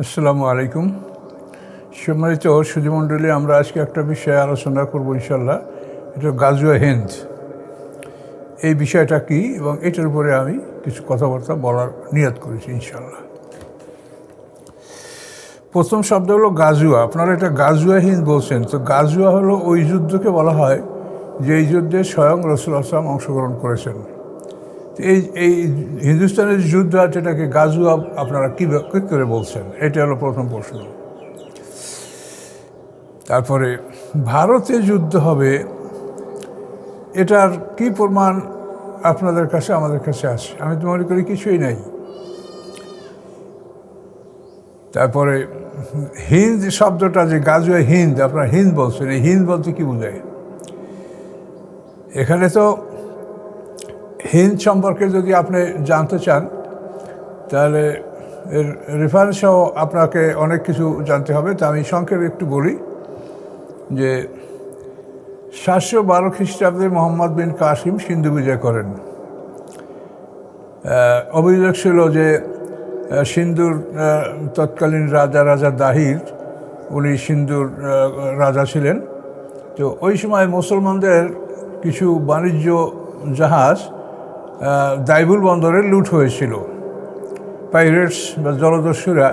আসসালামু আলাইকুম। সম্মানিত সুধীমণ্ডলী, আমরা আজকে একটা বিষয়ে আলোচনা করব ইনশাল্লাহ। এটা গাজওয়া হিন্দ। এই বিষয়টা কি এবং এটার উপরে আমি কিছু কথাবার্তা বলার নিয়ত করেছি ইনশাল্লাহ। প্রথম শব্দ হলো গাজওয়া। আপনারা এটা গাজওয়া হিন্দ বলছেন, তো গাজওয়া হলো ওই যুদ্ধকে বলা হয় যে এই যুদ্ধে স্বয়ং রাসূলুল্লাহ সাল্লাল্লাহু আলাইহি ওয়াসাল্লাম অংশগ্রহণ করেছেন। এই এই হিন্দুস্তানের যুদ্ধ যেটাকে গাজওয়া আপনারা কী করে বলছেন, এটা হলো প্রথম প্রশ্ন। তারপরে ভারতে যুদ্ধ হবে, এটার কি প্রমাণ আপনাদের কাছে আমাদের কাছে আছে? আমি তো মনে করি কিছুই নাই। তারপরে হিন্দ শব্দটা যে গাজওয়া হিন্দ, আপনারা হিন্দ বলছেন, এই হিন্দ বলতে কি বোঝায়? এখানে তো হিন্দ সম্পর্কে যদি আপনি জানতে চান তাহলে এর রেফারেন্সও আপনাকে অনেক কিছু জানতে হবে। তা আমি সংক্ষেপে একটু বলি যে 712 খ্রিস্টাব্দে মোহাম্মদ বিন কাসিম সিন্ধু বিজয় করেন। অভিযোগ ছিল যে সিন্ধুর তৎকালীন রাজা দাহির, উনি সিন্ধুর রাজা ছিলেন। তো ওই সময় মুসলমানদের কিছু বাণিজ্য জাহাজ দাইবুল বন্দরে লুট হয়েছিল। পাইরেটস বা জলদস্যুরা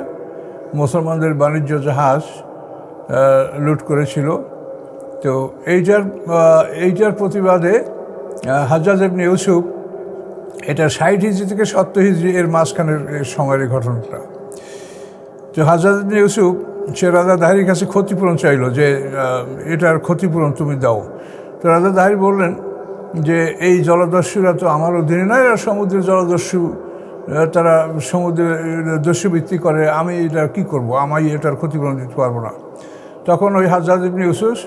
মুসলমানদের বাণিজ্য জাহাজ লুট করেছিল। তো এইটার প্রতিবাদে হাজ্জাজ ইবনে ইউসুফ, এটা 60 হিজরি থেকে 70 হিজরি এর মাঝখানের সময়ের ঘটনাটা। তো হাজ্জাজ ইবনে ইউসুফ সে রাজা দাহির কাছে ক্ষতিপূরণ চাইল যে এটার ক্ষতিপূরণ তুমি দাও। তো রাজা দাহির বললেন যে এই জলদস্যুরা তো আমার অধীনে নয়, এরা সমুদ্রের জলদস্যু, তারা সমুদ্রে দস্যুবৃত্তি করে, আমি এটা কী করবো, আমি এটার ক্ষতিপূরণ দিতে পারবো না। তখন ওই হাজ্জাজ ইবনে ইউসুফ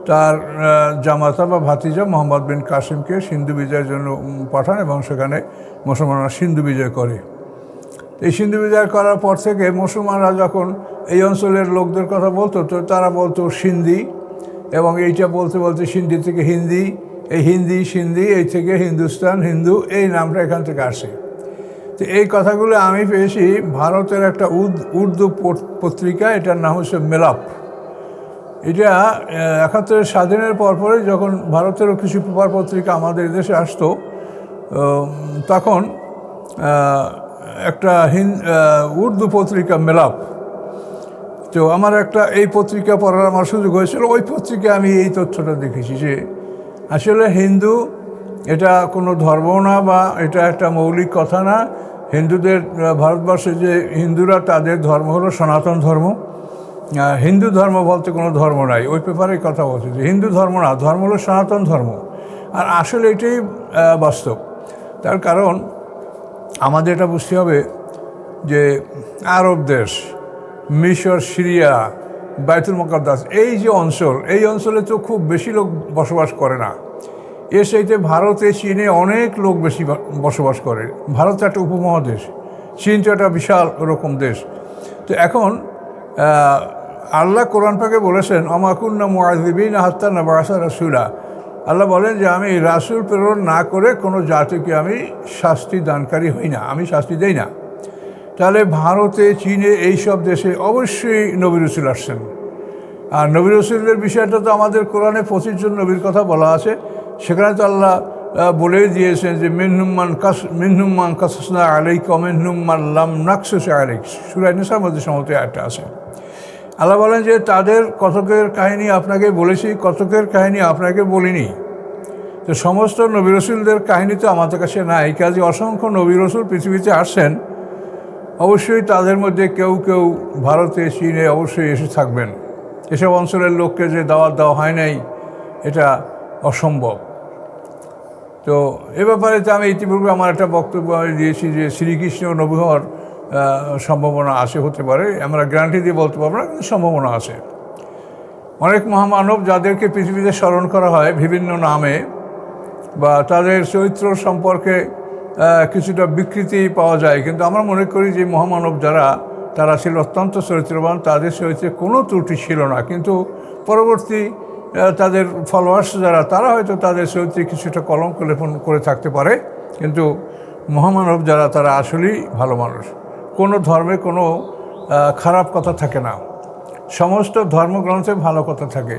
তার জামাতা বা ভাতিজা মোহাম্মদ বিন কাসিমকে সিন্ধু বিজয়ের জন্য পাঠান এবং সেখানে মুসলমানরা সিন্ধু বিজয় করে। এই সিন্ধু বিজয় করার পর থেকে মুসলমানরা যখন এই অঞ্চলের লোকদের কথা বলতো, তো তারা বলতো সিন্ধি, এবং এইটা বলতে বলতে সিন্ধি থেকে হিন্দি, এই হিন্দি সিন্ধি, এই থেকে হিন্দুস্তান, হিন্দু, এই নামটা এখান থেকে আসে। তো এই কথাগুলো আমি পেয়েছি ভারতের একটা উর্দু পত্রিকা, এটার নাম হচ্ছে মেলাপ। এটা 71 স্বাধীনের পরপরই যখন ভারতেরও কিছু পেপার পত্রিকা আমাদের দেশে আসতো, তখন একটা উর্দু পত্রিকা মেলাপ, তো আমার একটা এই পত্রিকা পড়ার আমার সুযোগ হয়েছিল। ওই পত্রিকায় আমি এই তথ্যটা দেখেছি যে আসলে হিন্দু এটা কোনো ধর্ম না, বা এটা একটা মৌলিক কথা না। হিন্দুদের, ভারতবর্ষে যে হিন্দুরা, তাদের ধর্ম হলো সনাতন ধর্ম। হিন্দু ধর্ম বলতে কোনো ধর্ম নাই। ওই পেপারে কথা বলছে যে হিন্দু ধর্ম না, ধর্ম হলো সনাতন ধর্ম। আর আসলে এটাই বাস্তব। তার কারণ আমাদের এটা বুঝতে হবে যে আরব দেশ, মিশর, সিরিয়া, বাইতুল মুকাদ্দাস, এই যে অঞ্চল, এই অঞ্চলে তো খুব বেশি লোক বসবাস করে না। এর সাথে ভারতে, চীনে অনেক লোক বেশি বসবাস করে। ভারত একটা উপমহাদেশ, চীন তো একটা বিশাল রকম দেশ। তো এখন আল্লাহ কোরআন পাকে বলেছেন আমা কুন্না মুআযিবিনা হাত্তা নাবআসা রাসূলা। আল্লাহ বলেন যে আমি রাসূল প্রেরণ না করে কোনো জাতিকে আমি শাস্তি দানকারী হই না, আমি শাস্তি দেই না। তাহলে ভারতে, চীনে, এইসব দেশে অবশ্যই নবী রাসূল আসছেন। আর নবী রাসূলের বিষয়টা তো আমাদের কোরআনে 25 জন নবীর কথা বলা আছে। সেখানে তো আল্লাহ বলেই দিয়েছেন যে মিনহুম মান কাসাসনা আলাইকা ওয়া মিনহুম মান লাম নাকসুস আলাইক। সূরা নিসার মধ্যে সমস্ত একটা আছে। আল্লাহ বলেন যে তাদের কতকের কাহিনী আপনাকে বলেছি, কতকের কাহিনী আপনাকে বলিনি। তো সমস্ত নবী রাসূলদের কাহিনী তো আমাদের কাছে নাই। কাজে অসংখ্য নবী রাসূল পৃথিবীতে আসছেন, অবশ্যই তাদের মধ্যে কেউ কেউ ভারতে, চীনে অবশ্যই এসে থাকবেন। এসব অঞ্চলের লোককে যে দাওয়াত দেওয়া হয় নাই, এটা অসম্ভব। তো এ ব্যাপারে তো আমি ইতিপূর্বে আমার একটা বক্তব্য আমি দিয়েছি যে শ্রীকৃষ্ণ নবী হওয়ার সম্ভাবনা আছে, হতে পারে। আমরা গ্যারান্টি দিয়ে বলতে পারবো না, কিন্তু সম্ভাবনা আছে। অনেক মহামানব যাদেরকে পৃথিবীতে স্মরণ করা হয় বিভিন্ন নামে, বা তাদের চরিত্র সম্পর্কে কিছুটা বিকৃতি পাওয়া যায়, কিন্তু আমরা মনে করি যে মহামানব যারা, তারা ছিল অত্যন্ত চরিত্রবান, তাদের চরিত্রে কোনো ত্রুটি ছিল না। কিন্তু পরবর্তী তাদের ফলোয়ার্স যারা, তারা হয়তো তাদের চরিত্রে কিছুটা কলঙ্ক লেপন করে থাকতে পারে, কিন্তু মহামানব যারা, তারা আসলেই ভালো মানুষ। কোনো ধর্মে কোনো খারাপ কথা থাকে না, সমস্ত ধর্মগ্রন্থে ভালো কথা থাকে।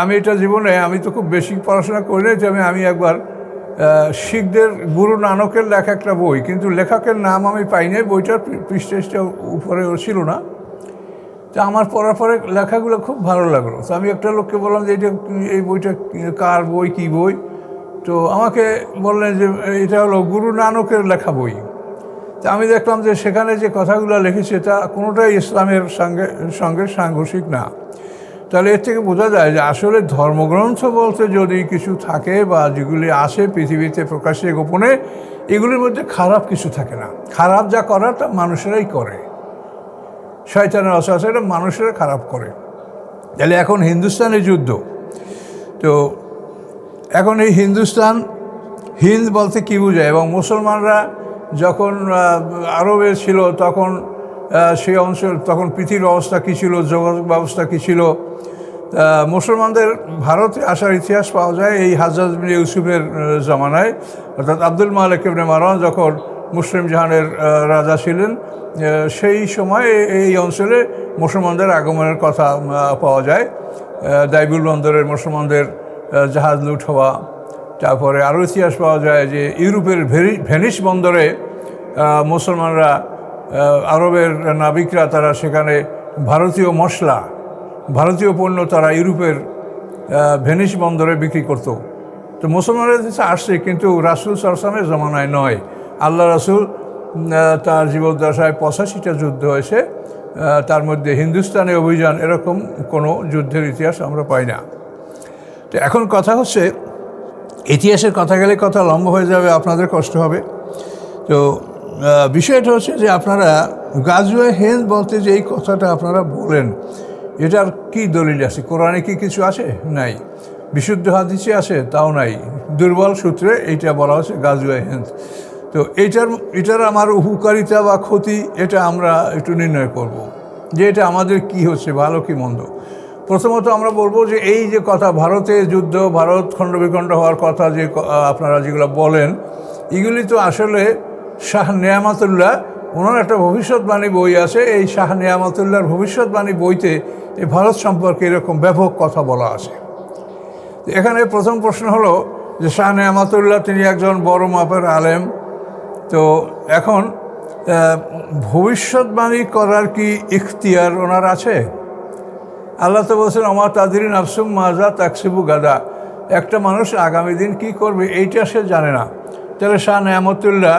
আমি এটা জীবনে আমি তো খুব বেশি পড়াশোনা করি না, যে আমি একবার শিখদের গুরু নানকের লেখা একটা বই, কিন্তু লেখকের নাম আমি পাইনি, বইটার পৃষ্ঠা উপরে ছিল না। তো আমার পড়ার পরে লেখাগুলো খুব ভালো লাগলো। তো আমি একটা লোককে বললাম যে এই বইটা কার বই, কী বই? তো আমাকে বললেন যে এটা হলো গুরু নানকের লেখা বই। তা আমি দেখলাম যে সেখানে যে কথাগুলো লিখেছে তা কোনোটাই ইসলামের সঙ্গে সাংঘর্ষিক না। তাহলে এর থেকে বোঝা যায় যে আসলে ধর্মগ্রন্থ বলতে যদি কিছু থাকে বা যেগুলি আসে পৃথিবীতে প্রকাশ্যে গোপনে, এগুলির মধ্যে খারাপ কিছু থাকে না। খারাপ যা করার তা মানুষেরাই করে, শয়তানের ওয়াসওয়াসা, এটা মানুষেরা খারাপ করে। তাহলে এখন হিন্দুস্তানের যুদ্ধ, তো এখন এই হিন্দ বলতে কী বোঝায়, এবং মুসলমানরা যখন আরবে ছিল তখন সেই অঞ্চল, তখন পৃথিবীর অবস্থা কী ছিল, যোগাযোগ ব্যবস্থা কী ছিল। মুসলমানদের ভারতে আসার ইতিহাস পাওয়া যায় এই হাজ্জাজ বিন ইউসুফের জামানায়, অর্থাৎ আব্দুল মালিক ইবনে মারওয়ান যখন মুসলিম জাহানের রাজা ছিলেন, সেই সময় এই অঞ্চলে মুসলমানদের আগমনের কথা পাওয়া যায়। দাইবুল বন্দরের মুসলমানদের জাহাজ লুট হওয়া, তারপরে আরও ইতিহাস পাওয়া যায় যে ইউরোপের ভেনিস বন্দরে মুসলমানরা, আরবের নাবিকরা তারা সেখানে ভারতীয় মশলা, ভারতীয় পণ্য তারা ইউরোপের ভেনিস বন্দরে বিক্রি করত। তো মুসলমানরা আসছে, কিন্তু রাসূল সাল্লাল্লাহু আলাইহি ওয়াসাল্লামের জমানায় নয়। আল্লাহ রাসূল তার জীবদ্দশায় 85টা যুদ্ধ হয়েছে, তার মধ্যে হিন্দুস্তানে অভিযান এরকম কোনো যুদ্ধের ইতিহাস আমরা পাই না। তো এখন কথা হচ্ছে, ইতিহাসের কথা গেলে কথা লম্বা হয়ে যাবে, আপনাদের কষ্ট হবে। তো বিষয়টা হচ্ছে যে আপনারা গাজওয়ে হিন্দ বলতে যে এই কথাটা আপনারা বলেন, এটার কি দলিল আছে? কোরআনে কি কিছু আছে? নাই। বিশুদ্ধ হাদিসে আছে? তাও নাই। দুর্বল সূত্রে এইটা বলা হচ্ছে গাজওয়ে হিন্দ। তো এটার আমার উপকারিতা বা ক্ষতি, এটা আমরা একটু নির্ণয় করব, যে এটা আমাদের কি হচ্ছে, ভালো কি মন্দ। প্রথমত আমরা বলবো যে এই যে কথা, ভারতে যুদ্ধ, ভারত খণ্ডবিখণ্ড হওয়ার কথা যে আপনারা যেগুলো বলেন, এগুলি তো আসলে শাহ নেয়ামতুল্লাহ, ওনার একটা ভবিষ্যৎবাণী বই আছে। এই শাহ নেয়ামতুল্লাহর ভবিষ্যৎবাণী বইতে এই ভারত সম্পর্কে এরকম ব্যাপক কথা বলা আছে। এখানে প্রথম প্রশ্ন হলো যে শাহ নেয়ামতুল্লাহ তিনি একজন বড় মাপের আলেম, তো এখন ভবিষ্যৎবাণী করার কি ইখতিয়ার ওনার আছে? আল্লাহ তো বলছেন ওমা তাদরি নাফসুম মাজা তাকসিবু গাদা, একটা মানুষ আগামী দিন কী করবে এইটা সে জানে না। তাহলে শাহ নেয়ামতুল্লাহ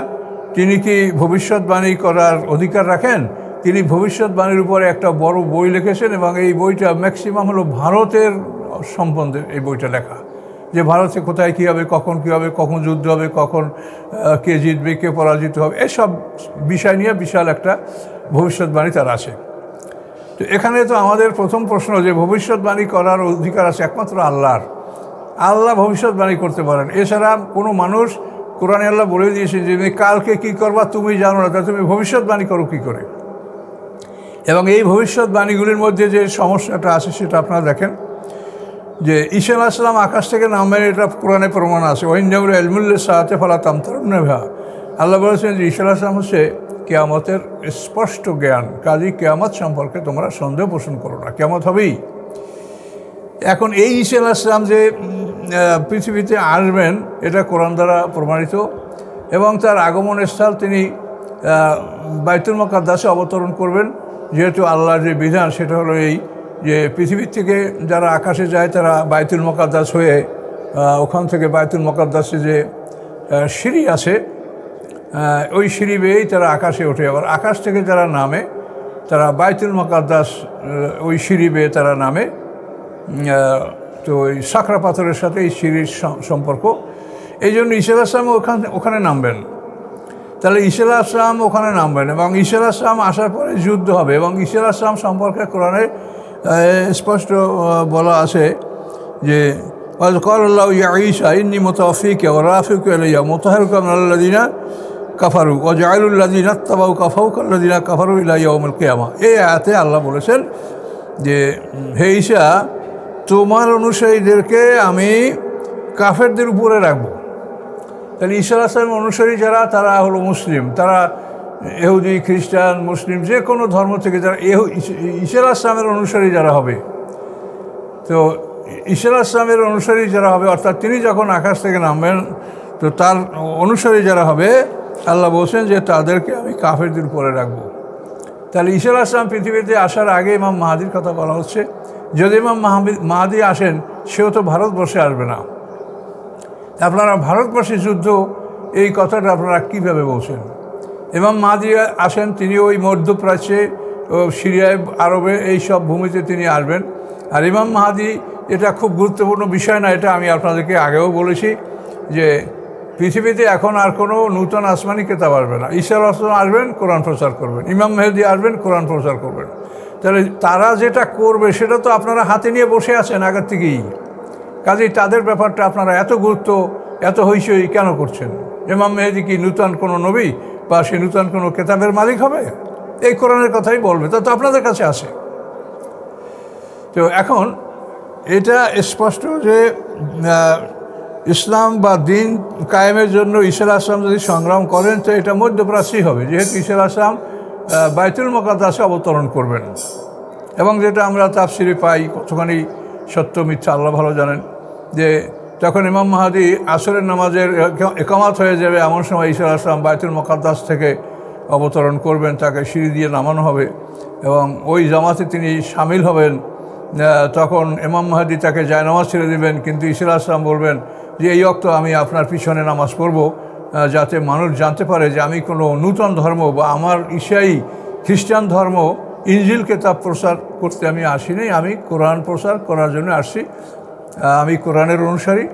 তিনি কি ভবিষ্যৎবাণী করার অধিকার রাখেন? তিনি ভবিষ্যৎবাণীর উপরে একটা বড় বই লিখেছেন, এবং এই বইটা ম্যাক্সিমাম হলো ভারতের সম্বন্ধে এই বইটা লেখা, যে ভারতে কোথায় কী হবে, কখন যুদ্ধ হবে, কখন কে জিতবে, কে পরাজিত হবে, এসব বিষয় নিয়ে বিশাল একটা ভবিষ্যৎবাণী তার আছে। তো এখানে তো আমাদের প্রথম প্রশ্ন যে ভবিষ্যৎবাণী করার অধিকার আছে একমাত্র আল্লাহর। আল্লাহ ভবিষ্যৎবাণী করতে পারেন, এছাড়া কোনো মানুষ, কোরআনে আল্লাহ বলে দিয়েছে যে কালকে কী করবা তুমি জানো না, তা তুমি ভবিষ্যৎবাণী করো কী করে? এবং এই ভবিষ্যৎবাণীগুলির মধ্যে যে সমস্যাটা আছে সেটা আপনারা দেখেন, যে ঈসা আলাইহিস সালাম আকাশ থেকে নামবেন, এটা কোরআনে প্রমাণ আছে। ওয়াইন্নাহু ইলমুল সাআতি ফালা তামতারুন্না বিহা, আল্লাহ বলেছেন যে ঈসা আলাইহিস সালাম হচ্ছে কিয়ামতের স্পষ্ট জ্ঞান, কাজেই কিয়ামত সম্পর্কে তোমরা সন্দেহ পোষণ করো না, কিয়ামত হবেই। এখন এই ঈসা আলাইহিস সালাম যে পৃথিবীতে আসবেন, এটা কোরআন দ্বারা প্রমাণিত, এবং তার আগমনের স্থল তিনি বাইতুল মুকাদ্দাসে অবতরণ করবেন। যেহেতু আল্লাহর যে বিধান সেটা হলো এই, যে পৃথিবীর থেকে যারা আকাশে যায় তারা বাইতুল মুকাদ্দাস হয়ে, ওখান থেকে বাইতুল মুকাদ্দাসে যে সিঁড়ি আছে, ওই সিঁড়ি বেয়েই তারা আকাশে ওঠে। আবার আকাশ থেকে যারা নামে তারা বাইতুল মুকাদ্দাস ওই সিঁড়ি বেয়ে তারা নামে। তো ওই সাকরা পাথরের সাথে এই সিঁড়ির সম্পর্ক, এই জন্য ঈসা আলাইহিস সালাম ওখানে নামবেন। তাহলে ঈসা আলাইহিস সালাম ওখানে নামবেন, এবং ঈসা আলাইহিস সালাম আসার পরে যুদ্ধ হবে। এবং ঈসা আলাইহিস সালাম সম্পর্কে কোরআনে স্পষ্ট বলা আছে যে ক্বালাল্লাহু ইয়া ঈসা ইন্নী মুতাওয়াফফিকা ওয়া রাফিউকা ইলাইয়া মুতাহহিরুকা মিনাল্লাযিনা কাফারু ওয়া জাইলুল্লাযিনা ইত্তাবাউকা ফাওকাল্লাযিনা কাফারু ইলা ইয়াউমিল কিয়ামাহ। এই আয়াতে আল্লাহ বলেছেন যে হে ঈসা, তোমার অনুসারীদেরকে আমি কাফেরদের উপরে রাখবো। তাহলে ঈসা আলাইহিস সালামের অনুসারী যারা, তারা হলো মুসলিম, তারা ইহুদি, খ্রিস্টান, মুসলিম যে কোনো ধর্ম থেকে যারা ঈসা আলাইহিস সালামের অনুসারী যারা হবে, তো ঈসা আলাইহিস সালামের অনুসারী যারা হবে, অর্থাৎ তিনি যখন আকাশ থেকে নামবেন, তো তার অনুসারী যারা হবে, আল্লাহ বলছেন যে তাদেরকে আমি কাফেরদের উপরে রাখবো। তাহলে ঈসা আলাইহিস সালাম পৃথিবীতে আসার আগে ইমাম মাহাদির কথা বলা হচ্ছে। যদি ইমাম মাহাদি আসেন, সেও তো ভারতবর্ষে আসবে না। আপনারা ভারতবর্ষের যুদ্ধ, এই কথাটা আপনারা কীভাবে বলছেন? ইমাম মাহাদি আসেন, তিনি ওই মধ্যপ্রাচ্যে, সিরিয়ায়, আরবে, এই সব ভূমিতে তিনি আসবেন। আর ইমাম মাহাদি, এটা খুব গুরুত্বপূর্ণ বিষয় না, এটা আমি আপনাদেরকে আগেও বলেছি যে পৃথিবীতে এখন আর কোনো নূতন আসমানি কিতাব আসবে না। ঈসা আলাইহিস সালাম আসবেন, কোরআন প্রচার করবেন। ইমাম মেহেদী আসবেন, কোরআন প্রচার করবেন। তাহলে তারা যেটা করবে সেটা তো আপনারা হাতে নিয়ে বসে আছেন আগের থেকেই। কাজেই তাদের ব্যাপারটা আপনারা এত গুরুত্ব, এত হইচই কেন করছেন? ইমাম মেহেদী কি নূতন কোনো নবী বা সে নূতন কোনো কেতাবের মালিক হবে? এই কোরআনের কথাই বলবে, তা তো আপনাদের কাছে আছে। তো এখন এটা স্পষ্ট যে ইসলাম বা দিন কায়েমের জন্য ঈসা আলাইহিস সালাম যদি সংগ্রাম করেন, তো এটা মধ্যপ্রাচ্যই হবে, যেহেতু ঈসা আলাইহিস সালাম বাইতুল মুকাদ্দাসে অবতরণ করবেন। এবং যেটা আমরা তাফসিরে পাই, কতখানি সত্য মিথ্যা আল্লাহ ভালো জানেন, যে যখন ইমাম মাহাদি আসরের নামাজের একামাত হয়ে যাবে, এমন সময় ঈসা আলাইহিস সালাম বাইতুল মুকাদ্দাস থেকে অবতরণ করবেন, তাকে সিঁড়ি দিয়ে নামানো হবে এবং ওই জামাতে তিনি সামিল হবেন। তখন ইমাম মাহাদি তাকে জায়নামাজ ছেড়ে দেবেন, কিন্তু ঈসা আলাইহিস সালাম বলবেন যে এই অক্ত আমি আপনার পিছনে নামাজ পড়ব, যাতে মানুষ জানতে পারে যে আমি কোনো নূতন ধর্ম বা আমার ঈসাই খ্রিস্টান ধর্ম ইনজিল কেতাব প্রচার করতে আমি আসিনি, আমি কোরআন প্রচার করার জন্য আসছি। আমি কোরআনের অনুসারী,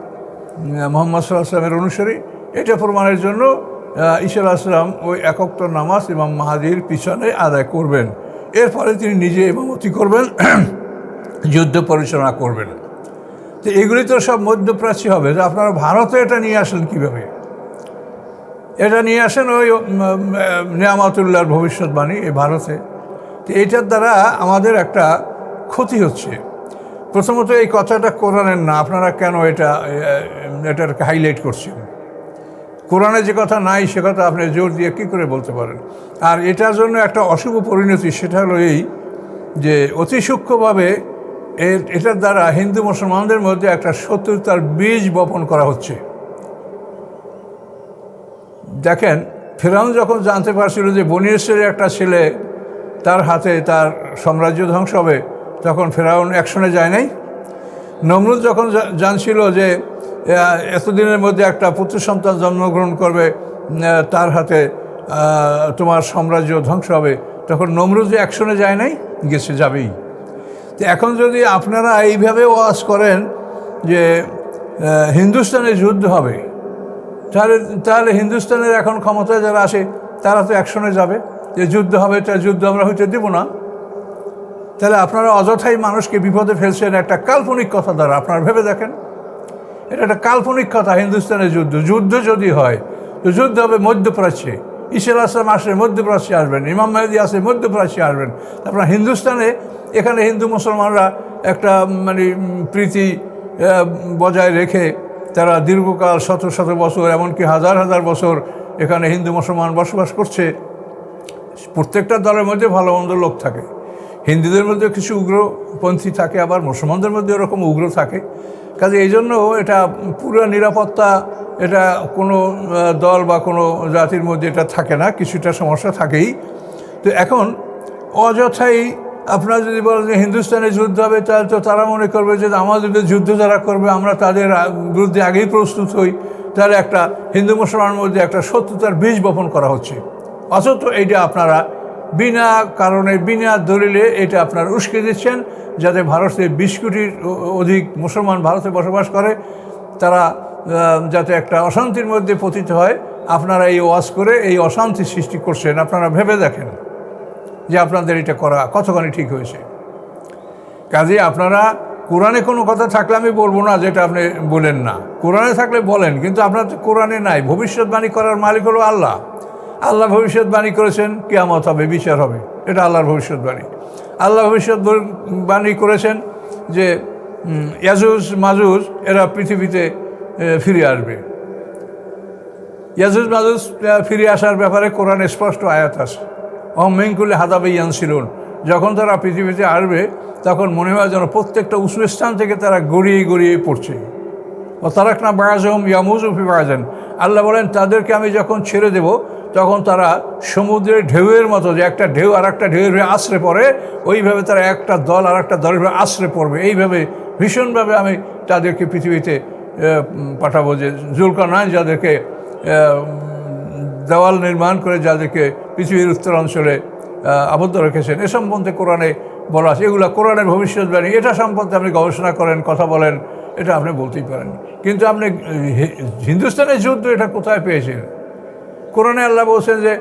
মুহাম্মদ সাল্লাল্লাহু আলাইহি ওয়াসাল্লামের অনুসারী। এটা প্রমাণের জন্য ঈসা আলাইহিস সালাম ওই এক ওয়াক্ত নামাজ ইমাম মাহাদির পিছনে আদায় করবেন। এরপরে তিনি নিজে ইমামতি করবেন, যুদ্ধ পরিচালনা করবেন। তো এগুলি তো সব মধ্যপ্রাচ্যে হবে। তো আপনারা ভারতে এটা নিয়ে আসলেন কীভাবে? এটা নিয়ে আসেন ওই নিয়ামতুল্লাহর ভবিষ্যৎবাণী এই ভারতে। তো এইটার দ্বারা আমাদের একটা ক্ষতি হচ্ছে। প্রথমত এই কথাটা কোরআনের না, আপনারা কেন এটাকে হাইলাইট করছেন? কোরআনে যে কথা নাই সে কথা আপনি জোর দিয়ে কী করে বলতে পারেন? আর এটার জন্য একটা অশুভ পরিণতি, সেটা হলো এই যে অতি সূক্ষ্মভাবে এটার দ্বারা হিন্দু মুসলমানদের মধ্যে একটা শত্রুতার বীজ বপন করা হচ্ছে। দেখেন, ফিরআউন যখন জানতে পারছিল যে বনী ইসরাইলের একটা ছেলে তার হাতে তার সাম্রাজ্য ধ্বংস হবে, তখন ফিরআউন অ্যাকশনে যায় নাই। নমরুদ যখন জানছিল যে এতদিনের মধ্যে একটা পুত্র সন্তান জন্মগ্রহণ করবে, তার হাতে তোমার সাম্রাজ্য ধ্বংস হবে, তখন নমরুদ যে অ্যাকশনে যায় নাই, গেছে, যাবেই। তো এখন যদি আপনারা এইভাবে ওয়াজ করেন যে হিন্দুস্তানে যুদ্ধ হবে, তাহলে হিন্দুস্তানের এখন ক্ষমতায় যারা আসে তারা তো অ্যাকশনে যাবে যে যুদ্ধ হবে, তার যুদ্ধ আমরা হইতে দেব না। তাহলে আপনারা অযথাই মানুষকে বিপদে ফেলছেন একটা কাল্পনিক কথা দ্বারা। আপনারা ভেবে দেখেন, এটা একটা কাল্পনিক কথা। হিন্দুস্তানের যুদ্ধ যদি হয়, তো যুদ্ধ হবে মধ্যপ্রাচ্যে। ঈসা আলাইহিস সালাম আসলে মধ্যপ্রাচ্যে আসবেন, ইমাম মেহেদী আসলে মধ্যপ্রাচ্যে আসবেন। আপনার হিন্দুস্তানে, এখানে হিন্দু মুসলমানরা একটা প্রীতি বজায় রেখে তারা দীর্ঘকাল শত শত বছর, এমনকি হাজার হাজার বছর এখানে হিন্দু মুসলমান বসবাস করছে। প্রত্যেকটা দলের মধ্যে ভালো মন্দ লোক থাকে। হিন্দুদের মধ্যে কিছু উগ্রপন্থী থাকে, আবার মুসলমানদের মধ্যে এরকম উগ্র থাকে। কাজে এই জন্য এটা পুরো নিরাপত্তা, এটা কোনো দল বা কোনো জাতির মধ্যে এটা থাকে না, কিছুটা সমস্যা থাকেই। তো এখন অযথাই আপনারা যদি বলেন যে হিন্দুস্তানে যুদ্ধ হবে, তাহলে তো তারা মনে করবে যে আমাদের যুদ্ধ যারা করবে আমরা তাদের বিরুদ্ধে আগেই প্রস্তুত হই। তাহলে একটা হিন্দু মুসলমানের মধ্যে একটা শত্রুতার বীজ বপন করা হচ্ছে। অথচ এইটা আপনারা বিনা কারণে, বিনা দলিলে এটা আপনারা উস্কে দিচ্ছেন, যাতে ভারতে 20 কোটির অধিক মুসলমান ভারতে বসবাস করে, তারা যাতে একটা অশান্তির মধ্যে পতিত হয়। আপনারা এই ওয়াজ করে এই অশান্তি সৃষ্টি করছেন। আপনারা ভেবে দেখেন যে আপনাদের এটা করা কতখানি ঠিক হয়েছে। কাজে আপনারা কোরআনে কোনো কথা থাকলে আমি বলবো না যেটা আপনি বলেন না, কোরআনে থাকলে বলেন, কিন্তু আপনার তো কোরআনে নাই। ভবিষ্যৎবাণী করার মালিক হলো আল্লাহ। আল্লাহ ভবিষ্যৎবাণী করেছেন কিয়ামত হবে, বিচার হবে, এটা আল্লাহর ভবিষ্যৎবাণী। আল্লাহ ভবিষ্যৎবাণী করেছেন যে ইয়াজুজ মাজুজ এরা পৃথিবীতে ফিরে আসবে। ইয়াজুজ মাজুজ ফিরে আসার ব্যাপারে কোরআনে স্পষ্ট আয়াত আছে। অমিনকুল্লি হাদাবে ইয়ানসিলুন, যখন তারা পৃথিবীতে আসবে তখন মনে হয় যেন প্রত্যেকটা উঁচু স্থান থেকে তারা গড়িয়ে গড়িয়ে পড়ছে। ও তারাকনা বায়াজহম ইয়ামুজুফি বায়াজান, আল্লাহ বলেন তাদেরকে আমি যখন ছেড়ে দেব তখন তারা সমুদ্রের ঢেউয়ের মতো, যে একটা ঢেউ আর একটা ঢেউয়ের আশ্রে পড়ে, ওইভাবে তারা একটা দল আর একটা দলের আশ্রে পড়বে। এইভাবে ভীষণভাবে আমি তাদেরকে পৃথিবীতে পাঠাবো। যে জুলকারনাইন যাদেরকে দেওয়াল নির্মাণ করে যাদেরকে পৃথিবীর উত্তরাঞ্চলে আবদ্ধ রেখেছেন, এ সম্বন্ধে কোরআনে বলা আছে। এগুলো কোরআনের ভবিষ্যৎবাণী। এটা সম্বন্ধে আপনি গবেষণা করেন, কথা বলেন, এটা আপনি বলতেই পারেন। কিন্তু আপনি হিন্দুস্তানের যুদ্ধ এটা কোথায় পেয়েছেন? কোরআনে আল্লাহ বলছেন যে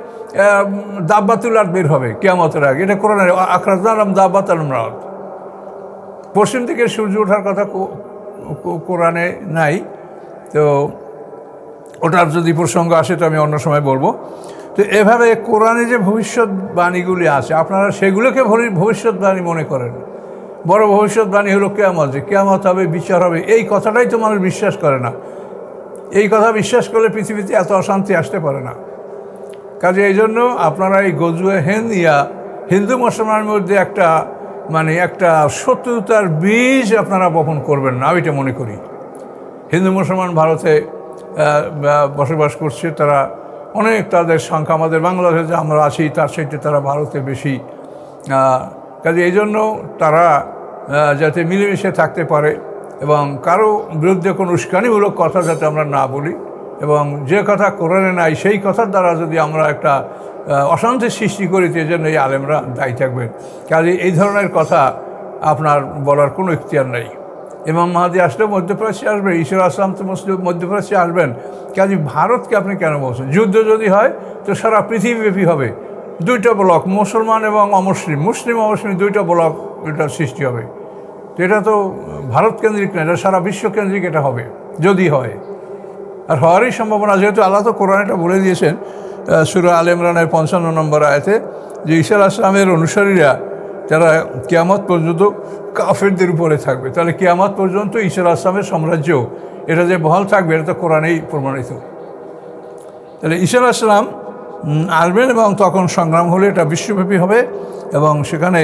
দাব্বাতুল আরদ বের হবে কিয়ামতের আগে, এটা কোরআনে। আখরাজনালাম দাব্বাত আল রাত, পশ্চিম থেকে সূর্য ওঠার কথা কোরআনে নাই। তো ওটার যদি প্রসঙ্গ আসে তো আমি অন্য সময় বলবো। তো এভাবে কোরআনে যে ভবিষ্যৎবাণীগুলি আছে আপনারা সেগুলোকে ভবিষ্যৎবাণী মনে করেন। বড় ভবিষ্যৎবাণী হলো কিয়ামত, যে কিয়ামত হবে, বিচার হবে। এই কথাটাই তো মানুষ বিশ্বাস করে না। এই কথা বিশ্বাস করলে পৃথিবীতে এত অশান্তি আসতে পারে না। কাজে এই জন্য আপনারা এই গজওয়ে হিন্দ ইয়া হিন্দু মুসলমানের মধ্যে একটা শত্রুতার বীজ আপনারা বপন করবেন না, আমি এটা মনে করি। হিন্দু মুসলমান ভারতে বসবাস করছে, তারা অনেক, তাদের সংখ্যা আমাদের বাংলাদেশে আমরা আছি তার সাথে তারা ভারতে বেশি। কাজে এই জন্য তারা যাতে মিলেমিশে থাকতে পারে এবং কারো বিরুদ্ধে কোনো উস্কানিমূলক কথা যাতে আমরা না বলি, এবং যে কথা কোরআনে নাই সেই কথার দ্বারা যদি আমরা একটা অশান্তির সৃষ্টি করি, এই জন্য এই আলেমরা দায়ী থাকবেন। কাজে এই ধরনের কথা আপনার বলার কোনো ইখতিয়ার নেই। ইমাম মাহাদি আসলে মধ্যপ্রাচ্যে আসবে, ঈসা আসলাম তো মুসলিম মধ্যপ্রাচ্যে আসবেন। কাজে ভারতকে আপনি কেন বলছেন? যুদ্ধ যদি হয় তো সারা পৃথিবীব্যাপী হবে, দুইটা ব্লক, মুসলমান এবং অমুসলিম, মুসলিম অমুসলিম দুইটা ব্লক এটা সৃষ্টি হবে। তো এটা তো ভারত কেন্দ্রিক না, এটা সারা বিশ্ব কেন্দ্রিক এটা হবে যদি হয়। আর হওয়ারই সম্ভাবনা, যেহেতু আল্লাহ তো কোরআন এটা বলে দিয়েছেন সূরা আল ইমরানের 55 নম্বর আয়াতে, যে ঈসা আসলামের অনুসারীরা যারা কিয়ামত পর্যন্ত কাফেরদের উপরে থাকবে। তাহলে কিয়ামত পর্যন্ত ঈসা আসলামের সাম্রাজ্য এটা যে বহাল থাকবে, এটা তো কোরআনেই প্রমাণিত। তাহলে ঈসা আসলাম আসবেন এবং তখন সংগ্রাম হলে এটা বিশ্বব্যাপী হবে এবং সেখানে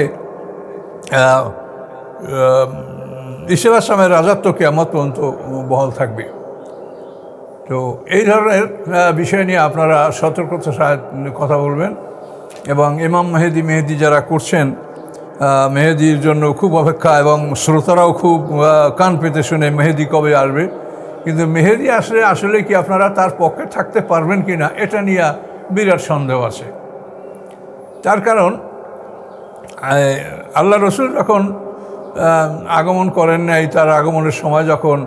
ঈসা আসলামের রাজত্ব কিয়ামত পর্যন্ত বহাল থাকবে। তো এই ধরনের বিষয় নিয়ে আপনারা সতর্কতার সাথে কথা বলবেন। এবং ইমাম মেহেদি যারা করছেন, মেহেদির জন্য খুব অপেক্ষা, এবং শ্রোতারাও খুব কান পেতে শুনে মেহেদি কবে আসবে। কিন্তু মেহেদি আসলে কি আপনারা তার পক্ষে থাকতে পারবেন কি না, এটা নিয়ে বিরাট সন্দেহ আছে। তার কারণ আল্লাহ রসুল যখন আগমন করেন নাই, তার আগমনের সময় যখন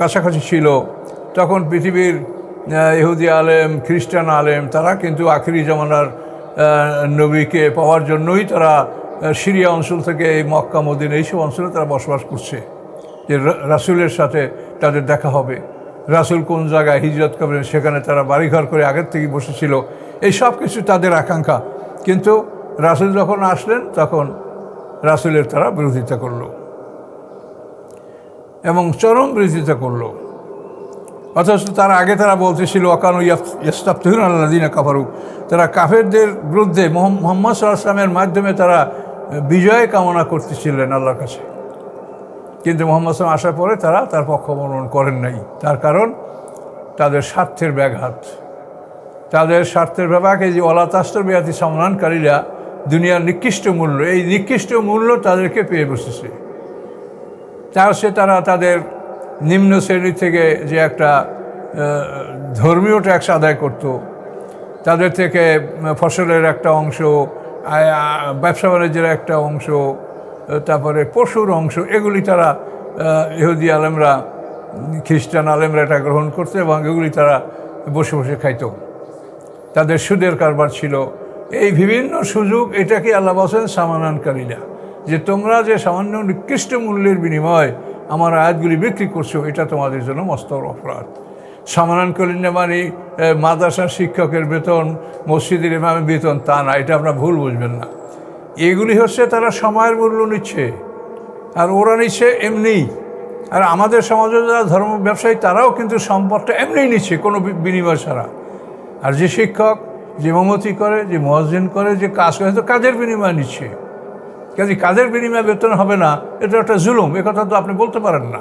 কাছাকাছি ছিল, তখন পৃথিবীর ইহুদি আলেম, খ্রিস্টান আলেম, তারা কিন্তু আখিরি জামানার নবীকে পাওয়ার জন্যই তারা সিরিয়া অঞ্চল থেকে এই মক্কা মদিনা এইসব অঞ্চলে তারা বসবাস করছে, যে রাসূলের সাথে তাদের দেখা হবে, রাসূল কোন জায়গায় হিজরত করবেন সেখানে তারা বাড়িঘর করে আগের থেকেই বসেছিল। এই সব কিছু তাদের আকাঙ্ক্ষা। কিন্তু রাসূল যখন আসলেন তখন রাসূলের তারা বিরোধিতা করল এবং চরম বিরোধিতা করল। অথচ তার আগে তারা বলতেছিল অকানু ইয়াস্তাফতিহুন আল্লাযীনা কাফারু, তারা কাফেরদের বিরুদ্ধে মুহাম্মদ সাল্লাল্লাহু আলাইহি ওয়াসাল্লামের মাধ্যমে তারা বিজয় কামনা করতেছিলেন আল্লাহর কাছে। কিন্তু মুহাম্মদ সাল্লাল্লাহু আলাইহি ওয়াসাল্লাম আসার পরে তারা তার পক্ষ অবলম্বন করেন নাই। তার কারণ তাদের স্বার্থের ব্যাঘাত, তাদের স্বার্থের ব্যাপারে যে ওয়ালা তাসতাবিয়াতি সম্মানকারীরা দুনিয়ার নিকৃষ্ট মূল্য, এই নিকৃষ্ট মূল্য তাদেরকে পেয়ে বসেছে। তারা তাদের নিম্ন শ্রেণী থেকে যে একটা ধর্মীয় ট্যাক্স আদায় করত, তাদের থেকে ফসলের একটা অংশ, ব্যবসা বাণিজ্যের একটা অংশ, তারপরে পশুর অংশ, এগুলি তারা ইহুদি আলেমরা, খ্রিস্টান আলেমরা এটা গ্রহণ করতো এবং এগুলি তারা বসে বসে খাইত। তাদের সুদের কারবার ছিল, এই বিভিন্ন সুযোগ। এটাকে আল্লাহ বলেন সামানানকারীরা, যে তোমরা যে সামান্য নিকৃষ্ট মূল্যের বিনিময়ে আমার আয়াতগুলি বিক্রি করছো, এটা তোমাদের জন্য মস্ত অপরাধ। সামানানকারীরা মানে মাদ্রাসার শিক্ষকের বেতন, মসজিদের ইমামের বেতন, তা না, এটা আপনারা ভুল বুঝবেন না। এগুলি হচ্ছে তারা সময়ের মূল্য নিচ্ছে, আর ওরা নিচ্ছে এমনি আর আমাদের সমাজে যারা ধর্ম ব্যবসায়ী তারাও কিন্তু সম্পদটা এমনিই নিচ্ছে কোনো বিনিময় ছাড়া। আর যে শিক্ষক, যে ইমামতি করে, যে মুয়াজ্জিন করে, যে কাজ করে, তো কাজের বিনিময় নিচ্ছে। কাজে কাজের বিনিময়ে বেতন হবে না, এটা একটা জুলুম, এ কথা তো আপনি বলতে পারেন না।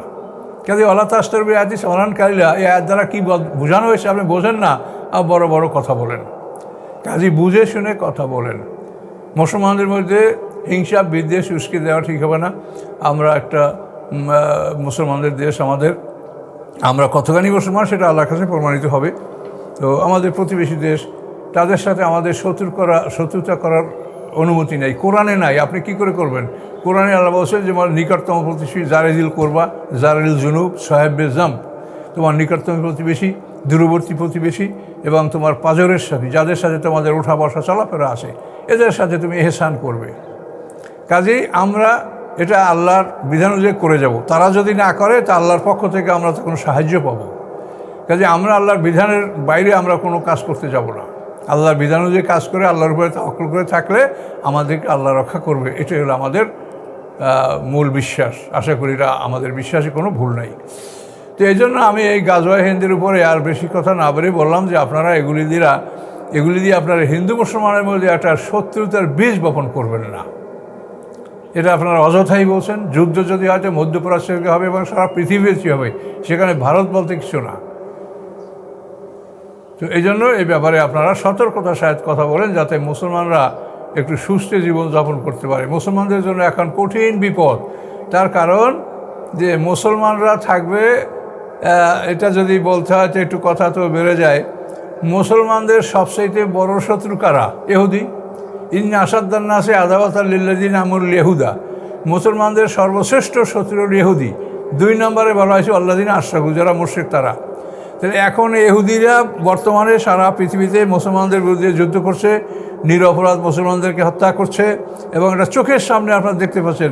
কাজে আল্লাহ তাস্তারবি আয়াতিস অনানকারীরা এই আয়াত দ্বারা কী বোঝানো হয়েছে আপনি বোঝেন না, আর বড় বড় কথা বলেন। কাজে বুঝে শুনে কথা বলেন। মুসলমানদের মধ্যে হিংসা বিদ্বেষ উস্কে দেওয়া ঠিক হবে না। আমরা একটা মুসলমানদের দেশ, আমরা কতখানি মুসলমান সেটা আল্লাহর কাছে প্রমাণিত হবে। তো আমাদের প্রতিবেশী দেশ, তাদের সাথে আমাদের শত্রুতা করার অনুমতি নেই, কোরআনে নাই। আপনি কি করে করবেন? কোরআনে আল্লাহ বলছেন যে আমার নিকটতম প্রতিবেশী জারেদিল করবা, জারেদিল জুনুব সাহেবে জাম, তোমার নিকটতম প্রতিবেশী, দূরবর্তী প্রতিবেশী এবং তোমার পাজরের সাথী, যাদের সাথে তোমাদের ওঠা বসা চলাফেরা আছে, এদের সাথে তুমি এহসান করবে। কাজেই আমরা এটা আল্লাহর বিধান অনুযায়ী করে যাব। তারা যদি না করে তা আল্লাহর পক্ষ থেকে আমরা তখন সাহায্য পাবো। কাজে আমরা আল্লাহর বিধানের বাইরে আমরা কোনো কাজ করতে যাব না। আল্লাহর বিধান অনুযায়ী কাজ করে আল্লাহর উপরে তাওয়াক্কুল করে থাকলে আমাদেরকে আল্লাহ রক্ষা করবে, এটাই হলো আমাদের মূল বিশ্বাস। আশা করি এটা আমাদের বিশ্বাসে কোনো ভুল নাই। তো এই জন্য আমি এই গাজওয়া হিন্দের উপরে আর বেশি কথা না বলে বললাম যে আপনারা এগুলি দিয়ে আপনারা হিন্দু মুসলমানের মধ্যে একটা শত্রুতার বীজ বপন করবেন না। এটা আপনারা অযথাই বলছেন। যুদ্ধ যদি হয়তো মধ্যপ্রাচ্যে হবে এবং সারা পৃথিবীতে হবে, সেখানে ভারত বলতে কিছু না। তো এই জন্য এই ব্যাপারে আপনারা সতর্কতার সাথে কথা বলেন, যাতে মুসলমানরা একটু সুস্থ জীবনযাপন করতে পারে। মুসলমানদের জন্য এখন কঠিন বিপদ, তার কারণ যে মুসলমানরা থাকবে, এটা যদি বলতে হয় তো একটু কথা তো বেড়ে যায়। মুসলমানদের সবচাইতে বড় শত্রু কারা? ইহুদি। ইন্না আসাদ্দান্নাসে আদাওয়াতাল লিল্লাযিনা আমানুল ইহুদা, মুসলমানদের সর্বশ্রেষ্ঠ শত্রু ইহুদি। 2 নম্বরে বলা হয়েছে আল্লাযিনা আশরাকু, যারা মুশরিক তারা। তাহলে এখন ইহুদিরা বর্তমানে সারা পৃথিবীতে মুসলমানদের বিরুদ্ধে যুদ্ধ করছে, নিরপরাধ মুসলমানদেরকে হত্যা করছে, এবং এটা চোখের সামনে আপনারা দেখতে পাচ্ছেন।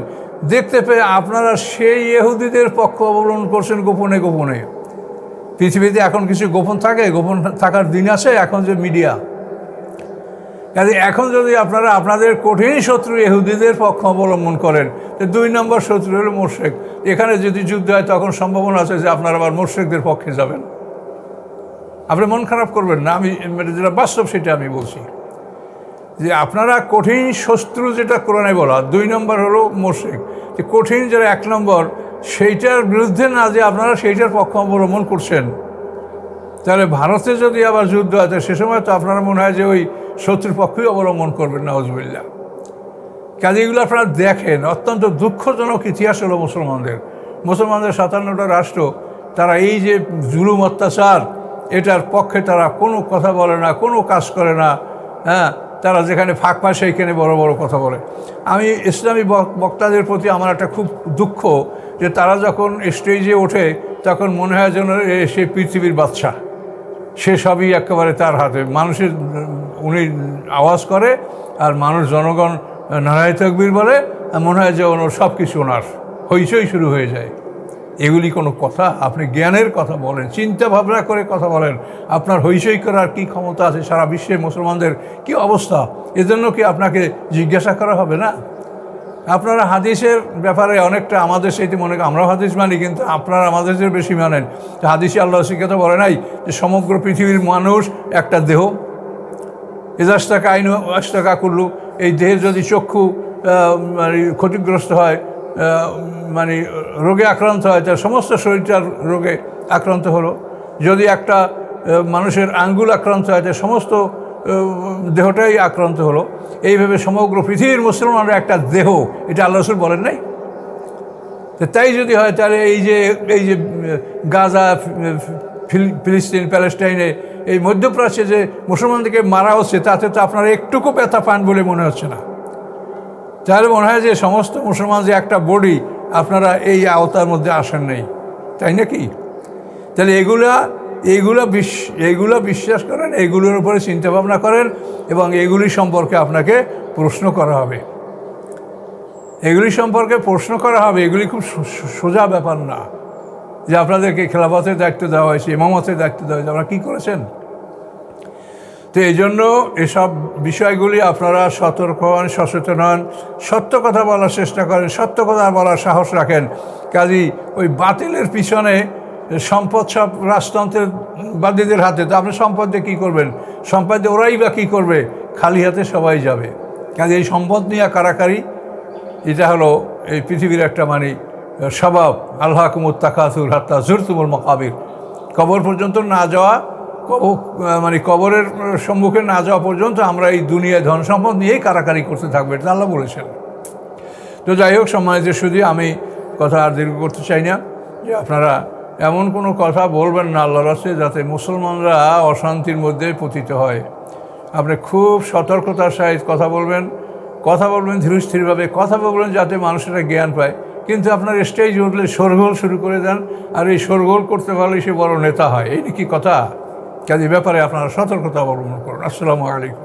দেখতে পেয়ে আপনারা সেই ইহুদিদের পক্ষ অবলম্বন করছেন গোপনে গোপনে। পৃথিবীতে এখন কিছু গোপন থাকে, গোপন থাকার দিন আছে এখন, যে মিডিয়া। কাজে এখন যদি আপনারা আপনাদের কঠিন শত্রু ইহুদিদের পক্ষ অবলম্বন করেন, তো 2 নম্বর শত্রু হলো মুশরিক। এখানে যদি যুদ্ধ হয় তখন সম্ভাবনা আছে যে আপনারা আবার মুশরিকদের পক্ষে যাবেন। আপনি মন খারাপ করবেন না, আমি যেটা বাস্তব সেটা আমি বলছি, যে আপনারা কঠিন শত্রু যেটা কোরআনে বলা 2 নম্বর হলো মুশরিক, যে কঠিন যারা 1 নম্বর, সেইটার বিরুদ্ধে না যে আপনারা সেইটার পক্ষ অবলম্বন করছেন, তাহলে ভারতে যদি আবার যুদ্ধ হয় সে সময় তো আপনারা মনে হয় যে ওই শত্রুর পক্ষই অবলম্বন করবেন, নাউজুবিল্লাহ। কাজে এগুলো আপনারা দেখেন, অত্যন্ত দুঃখজনক ইতিহাস হলো মুসলমানদের। 57টা রাষ্ট্র, তারা এই যে জুলুম অত্যাচার, এটার পক্ষে তারা কোনো কথা বলে না, কোনো কাজ করে না। হ্যাঁ, তারা যেখানে ফাঁক পায় সেইখানে বড় বড় কথা বলে। আমি ইসলামী বক্তাদের প্রতি আমার একটা খুব দুঃখ, যে তারা যখন স্টেজে ওঠে তখন মনে হয় যেন সে পৃথিবীর বাদশা, সে সবই একেবারে তার হাতে। মানুষের উনি আওয়াজ করে আর মানুষ জনগণ নারায়ে তাকবীর বলে, মনে হয় যে ওনার সব কিছু ওনার, হইচই শুরু হয়ে যায়। এগুলি কোনো কথা? আপনি জ্ঞানের কথা বলেন, চিন্তা ভাবনা করে কথা বলেন। আপনার হইচই করার কী ক্ষমতা আছে? সারা বিশ্বের মুসলমানদের কী অবস্থা, এজন্য কি আপনাকে জিজ্ঞাসা করা হবে না? আপনারা হাদিসের ব্যাপারে অনেকটা আমাদের সেইটি মনে করেন, আমরাও হাদিস মানি, কিন্তু আপনারা আমাদের যে বেশি মানেন। হাদিসে আল্লাহ শিক্ষা বলে নাই যে সমগ্র পৃথিবীর মানুষ একটা দেহ, এজাস্তাকা আইন আস্তাকা করলু, এই দেহের যদি চক্ষু মানে ক্ষতিগ্রস্ত হয়, মানে রোগে আক্রান্ত হয়, তার সমস্ত শরীরটার রোগে আক্রান্ত হলো। যদি একটা মানুষের আঙ্গুল আক্রান্ত হয়, তার সমস্ত দেহটাই আক্রান্ত হলো। এইভাবে সমগ্র পৃথিবীর মুসলমানরা একটা দেহ, এটা আল্লাহ রাসূল বলেন নাই? তাই যদি হয় তাহলে এই যে গাজা, ফিলিস্তিন, প্যালেস্টাইনে, এই মধ্যপ্রাচ্যে যে মুসলমানদেরকে মারা হচ্ছে, তাতে তো আপনারা একটুকু ব্যথা পান বলে মনে হচ্ছে না। তাহলে মনে হয় যে সমস্ত মুসলমান যে একটা বডি, আপনারা এই আওতার মধ্যে আসেন নাই, তাই নাকি? তাহলে এইগুলো বিশ্বাস করেন, এইগুলোর উপরে চিন্তাভাবনা করেন, এবং এগুলি সম্পর্কে আপনাকে প্রশ্ন করা হবে। এগুলি সম্পর্কে প্রশ্ন করা হবে। এগুলি খুব সোজা ব্যাপার না যে আপনাদেরকে খেলাফতের দায়িত্ব দেওয়া হয়েছে, ইমামতের দায়িত্ব দেওয়া হয়েছে, আপনারা কী করেছেন? তো এই জন্য এসব বিষয়গুলি আপনারা সতর্ক হন, সচেতন হন, সত্য কথা বলার চেষ্টা করেন, সত্য কথা বলার সাহস রাখেন। কাজেই ওই বাতিলের পিছনে সম্পদ সব রাজতন্ত্রের বাদীদের হাতে, তো আপনি সম্পদ দিয়ে কী করবেন? সম্পদ দিয়ে ওরাই বা কী করবে? খালি হাতে সবাই যাবে। কাজে এই সম্পদ নিয়ে কারাকারি, এটা হলো এই পৃথিবীর একটা স্বভাব। আল্লাহকুমুত তাকাসুর হাত্তা জুরতুমুল মাকাবির, কবর পর্যন্ত না যাওয়া, কবরের সম্মুখে না যাওয়া পর্যন্ত আমরা এই দুনিয়ায় ধন সম্পদ নিয়েই কারাকারি করতে থাকবো, এটা আল্লাহ বলেছেন। তো যাই হোক, সম্মানিত শুধু আমি কথা আর দীর্ঘ করতে চাই না, যে আপনারা এমন কোনো কথা বলবেন না আল্লাহর রাস্তায় যাতে মুসলমানরা অশান্তির মধ্যে পতিত হয়। আপনি খুব সতর্কতার সহিত কথা বলবেন ধীরস্থিরভাবে কথা বলবেন, যাতে মানুষেরা জ্ঞান পায়। কিন্তু আপনার স্টেজ উঠলে শোরগোল শুরু করে দেন, আর এই শোরগোল করতে পারলে সে বড় নেতা হয়, এই নাকি কথা? কাজে ব্যাপারে আপনারা সতর্কতা অবলম্বন করুন। আসসালামু আলাইকুম।